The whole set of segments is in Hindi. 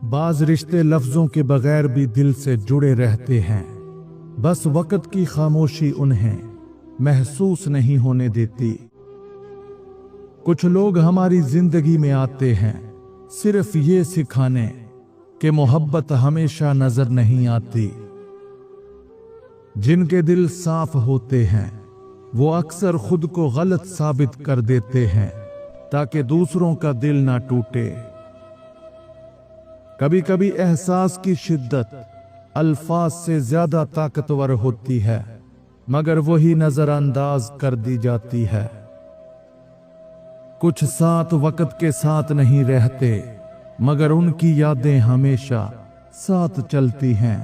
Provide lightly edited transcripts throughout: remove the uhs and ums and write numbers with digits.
बाज रिश्ते लफ्जों के बगैर भी दिल से जुड़े रहते हैं, बस वक्त की खामोशी उन्हें महसूस नहीं होने देती। कुछ लोग हमारी जिंदगी में आते हैं सिर्फ ये सिखाने कि मोहब्बत हमेशा नजर नहीं आती। जिनके दिल साफ होते हैं वो अक्सर खुद को गलत साबित कर देते हैं ताकि दूसरों का दिल ना टूटे। कभी कभी एहसास की शिद्दत अल्फाज से ज्यादा ताकतवर होती है, मगर वही नजरअंदाज कर दी जाती है। कुछ साथ वक्त के साथ नहीं रहते, मगर उनकी यादें हमेशा साथ चलती हैं।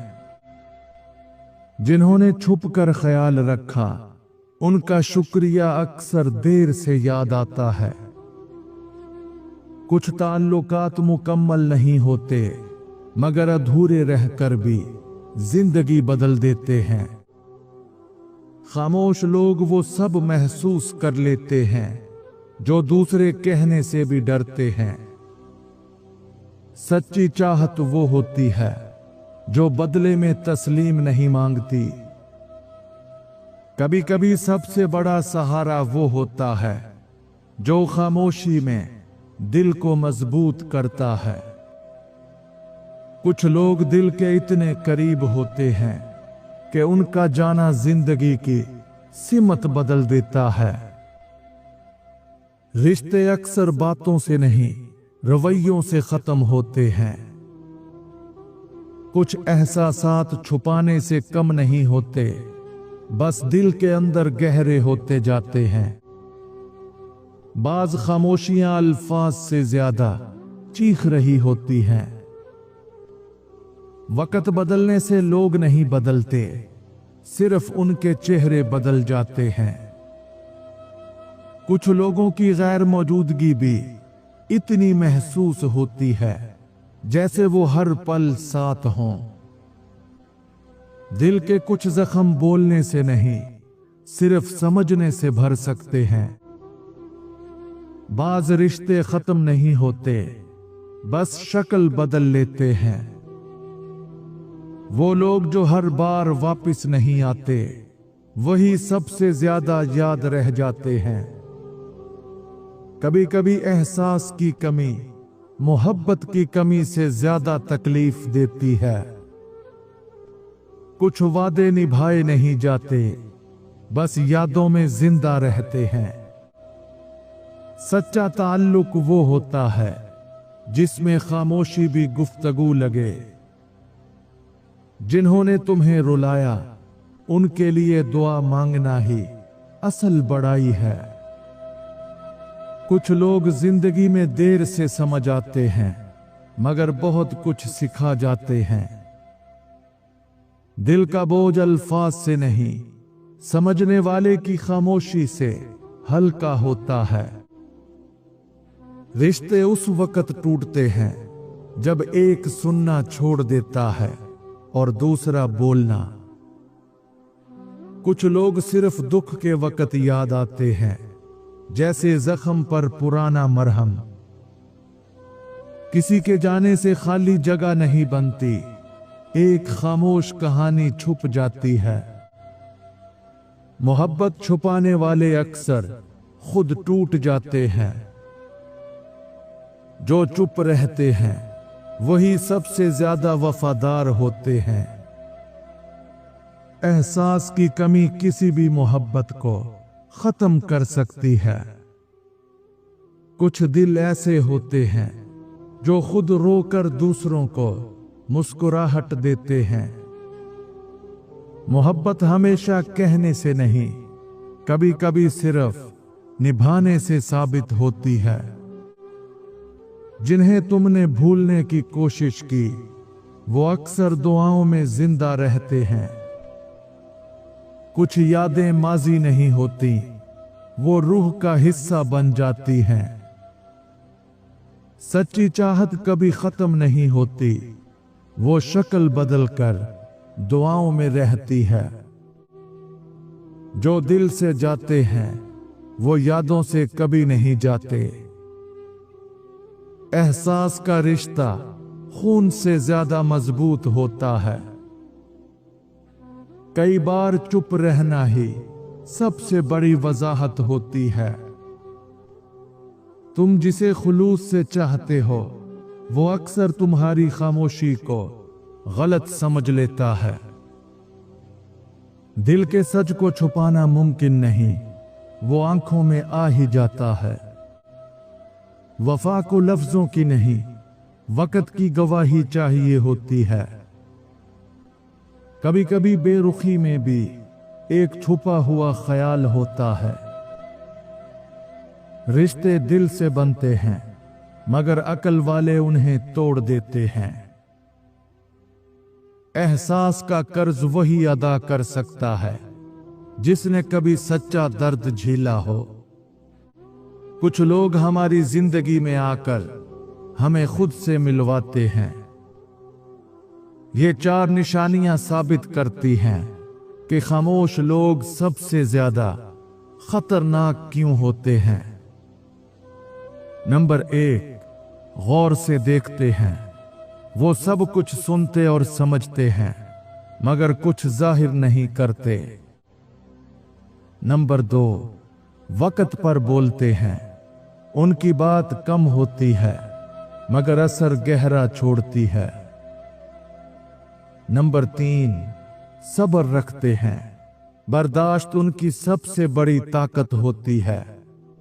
जिन्होंने छुप कर ख्याल रखा उनका शुक्रिया अक्सर देर से याद आता है। कुछ ताल्लुकात मुकम्मल नहीं होते, मगर अधूरे रहकर भी जिंदगी बदल देते हैं। खामोश लोग वो सब महसूस कर लेते हैं जो दूसरे कहने से भी डरते हैं। सच्ची चाहत वो होती है जो बदले में तस्लीम नहीं मांगती। कभी कभी सबसे बड़ा सहारा वो होता है जो खामोशी में दिल को मजबूत करता है। कुछ लोग दिल के इतने करीब होते हैं कि उनका जाना जिंदगी की सिमत बदल देता है। रिश्ते अक्सर बातों से नहीं, रवैयों से खत्म होते हैं। कुछ एहसासात छुपाने से कम नहीं होते, बस दिल के अंदर गहरे होते जाते हैं। बाज खामोशियां अल्फाज से ज्यादा चीख रही होती हैं। वक्त बदलने से लोग नहीं बदलते, सिर्फ उनके चेहरे बदल जाते हैं। कुछ लोगों की गैर मौजूदगी भी इतनी महसूस होती है जैसे वो हर पल साथ हों। दिल के कुछ जख्म बोलने से नहीं, सिर्फ समझने से भर सकते हैं। बाज रिश्ते खत्म नहीं होते, बस शक्ल बदल लेते हैं। वो लोग जो हर बार वापस नहीं आते, वही सबसे ज्यादा याद रह जाते हैं। कभी कभी एहसास की कमी मोहब्बत की कमी से ज्यादा तकलीफ देती है। कुछ वादे निभाए नहीं जाते, बस यादों में जिंदा रहते हैं। सच्चा ताल्लुक वो होता है जिसमें खामोशी भी गुफ्तगू लगे। जिन्होंने तुम्हें रुलाया उनके लिए दुआ मांगना ही असल बड़ाई है। कुछ लोग जिंदगी में देर से समझ आते हैं, मगर बहुत कुछ सिखा जाते हैं। दिल का बोझ अल्फाज से नहीं, समझने वाले की खामोशी से हल्का होता है। रिश्ते उस वक्त टूटते हैं जब एक सुनना छोड़ देता है और दूसरा बोलना। कुछ लोग सिर्फ दुख के वक्त याद आते हैं, जैसे जख्म पर पुराना मरहम। किसी के जाने से खाली जगह नहीं बनती, एक खामोश कहानी छुप जाती है। मोहब्बत छुपाने वाले अक्सर खुद टूट जाते हैं। जो चुप रहते हैं वही सबसे ज्यादा वफादार होते हैं। एहसास की कमी किसी भी मोहब्बत को खत्म कर सकती है। कुछ दिल ऐसे होते हैं जो खुद रोकर दूसरों को मुस्कुराहट देते हैं। मोहब्बत हमेशा कहने से नहीं, कभी कभी सिर्फ निभाने से साबित होती है। जिन्हें तुमने भूलने की कोशिश की वो अक्सर दुआओं में जिंदा रहते हैं। कुछ यादें माजी नहीं होती, वो रूह का हिस्सा बन जाती हैं। सच्ची चाहत कभी खत्म नहीं होती, वो शक्ल बदलकर दुआओं में रहती है। जो दिल से जाते हैं वो यादों से कभी नहीं जाते। एहसास का रिश्ता खून से ज्यादा मजबूत होता है। कई बार चुप रहना ही सबसे बड़ी वजाहत होती है। तुम जिसे खुलूस से चाहते हो वो अक्सर तुम्हारी खामोशी को गलत समझ लेता है। दिल के सच को छुपाना मुमकिन नहीं, वो आंखों में आ ही जाता है। वफा को लफ्जों की नहीं, वक्त की गवाही चाहिए होती है। कभी कभी बेरुखी में भी एक छुपा हुआ ख्याल होता है। रिश्ते दिल से बनते हैं, मगर अकल वाले उन्हें तोड़ देते हैं। एहसास का कर्ज वही अदा कर सकता है जिसने कभी सच्चा दर्द झेला हो। कुछ लोग हमारी जिंदगी में आकर हमें खुद से मिलवाते हैं। ये 4 निशानियां साबित करती हैं कि खामोश लोग सबसे ज्यादा खतरनाक क्यों होते हैं। नंबर 1, गौर से देखते हैं। वो सब कुछ सुनते और समझते हैं, मगर कुछ जाहिर नहीं करते। नंबर 2, वक्त पर बोलते हैं। उनकी बात कम होती है, मगर असर गहरा छोड़ती है। नंबर 3, सब्र रखते हैं। बर्दाश्त उनकी सबसे बड़ी ताकत होती है,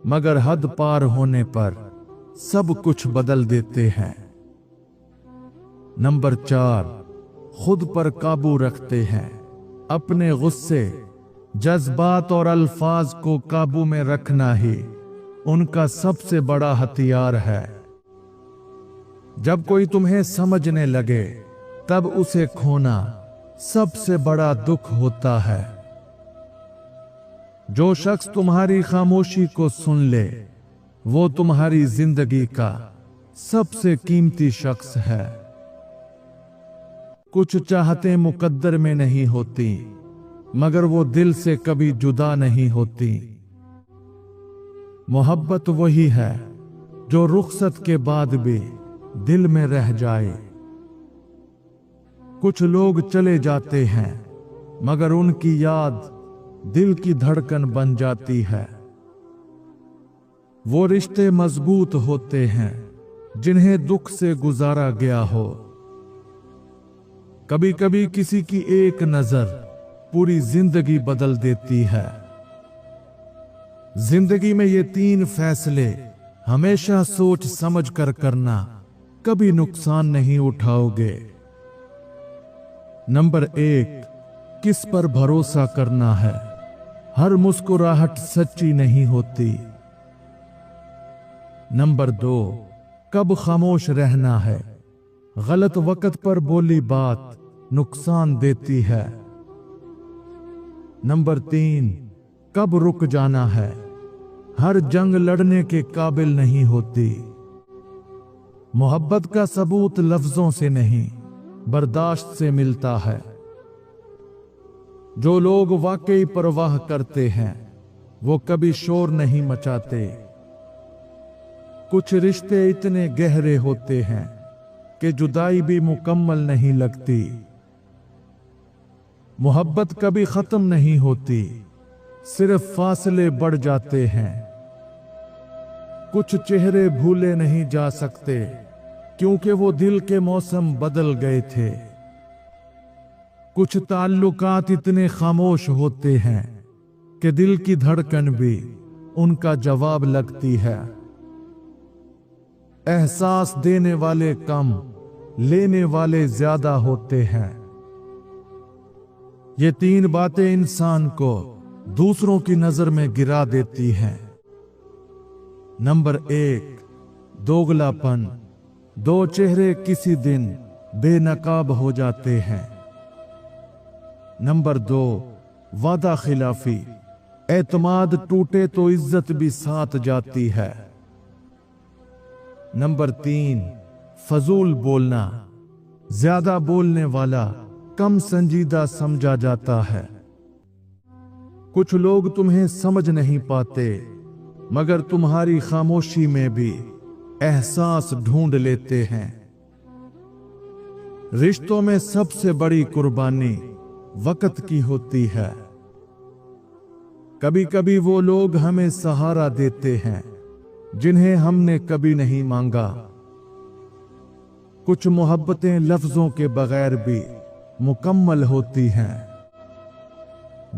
मगर हद पार होने पर सब कुछ बदल देते हैं। नंबर 4, खुद पर काबू रखते हैं। अपने गुस्से, जज्बात और अल्फाज को काबू में रखना ही उनका सबसे बड़ा हथियार है। जब कोई तुम्हें समझने लगे तब उसे खोना सबसे बड़ा दुख होता है। जो शख्स तुम्हारी खामोशी को सुन ले वो तुम्हारी जिंदगी का सबसे कीमती शख्स है। कुछ चाहते मुकद्दर में नहीं होती, मगर वो दिल से कभी जुदा नहीं होती। मोहब्बत वही है जो रुखसत के बाद भी दिल में रह जाए। कुछ लोग चले जाते हैं, मगर उनकी याद दिल की धड़कन बन जाती है। वो रिश्ते मजबूत होते हैं जिन्हें दुख से गुजारा गया हो। कभी कभी किसी की एक नजर पूरी जिंदगी बदल देती है। जिंदगी में ये 3 फैसले हमेशा सोच समझ कर करना, कभी नुकसान नहीं उठाओगे। नंबर 1, किस पर भरोसा करना है। हर मुस्कुराहट सच्ची नहीं होती। नंबर 2, कब खामोश रहना है। गलत वक्त पर बोली बात नुकसान देती है। नंबर 3, कब रुक जाना है। हर जंग लड़ने के काबिल नहीं होती। मोहब्बत का सबूत लफ्जों से नहीं, बर्दाश्त से मिलता है। जो लोग वाकई परवाह करते हैं वो कभी शोर नहीं मचाते। कुछ रिश्ते इतने गहरे होते हैं कि जुदाई भी मुकम्मल नहीं लगती। मोहब्बत कभी खत्म नहीं होती, सिर्फ फासले बढ़ जाते हैं। कुछ चेहरे भूले नहीं जा सकते क्योंकि वो दिल के मौसम बदल गए थे। कुछ ताल्लुकात इतने खामोश होते हैं कि दिल की धड़कन भी उनका जवाब लगती है। एहसास देने वाले कम, लेने वाले ज्यादा होते हैं। ये 3 बातें इंसान को दूसरों की नजर में गिरा देती हैं। नंबर 1, दोगलापन। 2 चेहरे किसी दिन बेनकाब हो जाते हैं। नंबर 2, वादा खिलाफी। एतमाद टूटे तो इज्जत भी साथ जाती है। नंबर 3, फजूल बोलना। ज्यादा बोलने वाला कम संजीदा समझा जाता है। कुछ लोग तुम्हें समझ नहीं पाते, मगर तुम्हारी खामोशी में भी एहसास ढूंढ लेते हैं। रिश्तों में सबसे बड़ी कुर्बानी वक्त की होती है। कभी कभी वो लोग हमें सहारा देते हैं जिन्हें हमने कभी नहीं मांगा। कुछ मोहब्बतें लफ्जों के बगैर भी मुकम्मल होती हैं।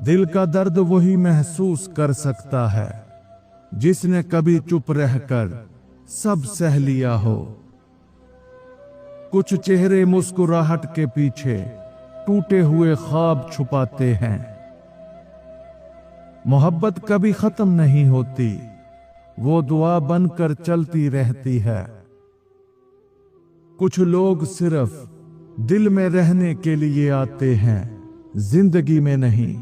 दिल का दर्द वही महसूस कर सकता है जिसने कभी चुप रहकर सब सह लिया हो। कुछ चेहरे मुस्कुराहट के पीछे टूटे हुए ख्वाब छुपाते हैं। मोहब्बत कभी खत्म नहीं होती, वो दुआ बनकर चलती रहती है। कुछ लोग सिर्फ दिल में रहने के लिए आते हैं, जिंदगी में नहीं।